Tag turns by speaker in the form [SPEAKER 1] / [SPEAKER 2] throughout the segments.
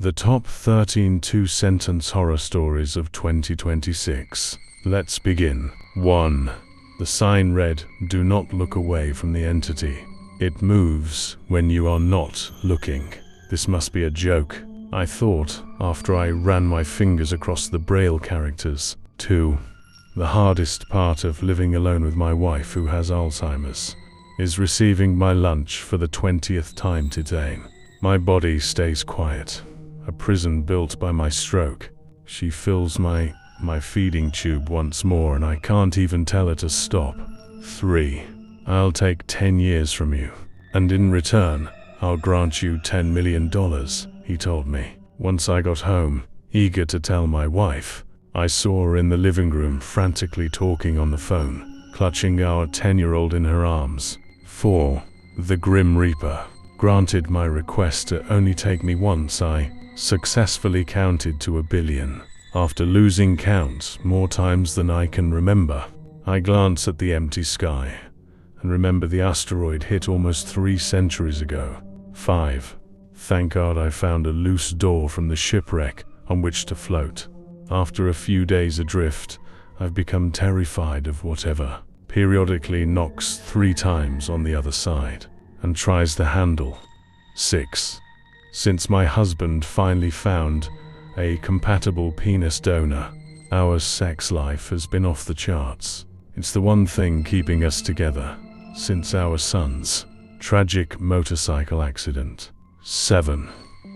[SPEAKER 1] The top 13 two-sentence horror stories of 2026. Let's begin. 1. The sign read, "Do not look away from the entity. It moves when you are not looking." This must be a joke, I thought, after I ran my fingers across the Braille characters. 2. The hardest part of living alone with my wife, who has Alzheimer's, is receiving my lunch for the 20th time today. My body stays quiet. A prison built by my stroke. She fills my feeding tube once more and I can't even tell her to stop. 3. I'll take 10 years from you, and in return, I'll grant you $10 million, he told me. Once I got home, eager to tell my wife, I saw her in the living room frantically talking on the phone, clutching our 10-year-old in her arms. 4. The Grim Reaper granted my request to only take me once. I successfully counted to 1 billion. After losing count more times than I can remember, I glance at the empty sky and remember the asteroid hit almost 3 centuries ago. 5. Thank God I found a loose door from the shipwreck on which to float. After a few days adrift, I've become terrified of whatever periodically knocks 3 times on the other side and tries the handle. 6. Since my husband finally found a compatible penis donor, our sex life has been off the charts. It's the one thing keeping us together since our son's tragic motorcycle accident. 7.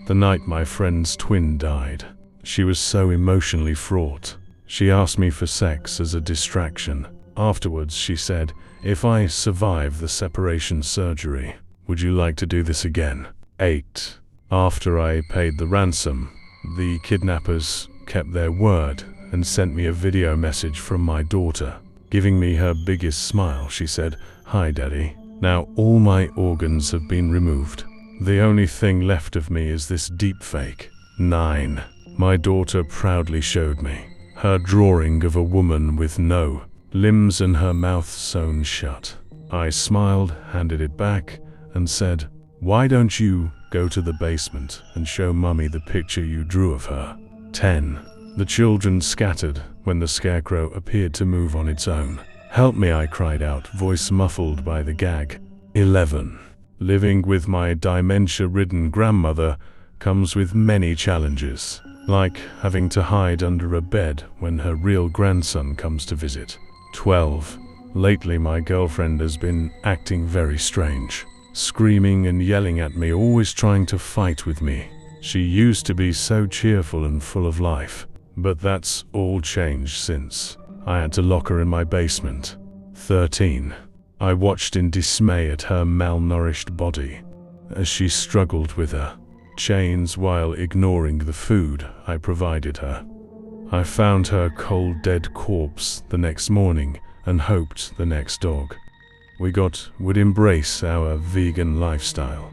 [SPEAKER 1] The night my friend's twin died, she was so emotionally fraught. She asked me for sex as a distraction. Afterwards, she said, "If I survive the separation surgery, would you like to do this again?" 8. After I paid the ransom, the kidnappers kept their word and sent me a video message from my daughter, giving me her biggest smile. She said, "Hi, Daddy. Now all my organs have been removed. The only thing left of me is this deep fake." 9. My daughter proudly showed me her drawing of a woman with no limbs and her mouth sewn shut. I smiled, handed it back, and said, "Why don't you go to the basement and show Mummy the picture you drew of her?" 10. The children scattered when the scarecrow appeared to move on its own. "Help me," I cried out, voice muffled by the gag. 11. Living with my dementia-ridden grandmother comes with many challenges, like having to hide under a bed when her real grandson comes to visit. 12. Lately my girlfriend has been acting very strange, screaming and yelling at me, always trying to fight with me. She used to be so cheerful and full of life, but that's all changed since I had to lock her in my basement. 13. I watched in dismay at her malnourished body as she struggled with her chains while ignoring the food I provided her. I found her cold dead corpse the next morning and hoped the next dog we got would embrace our vegan lifestyle.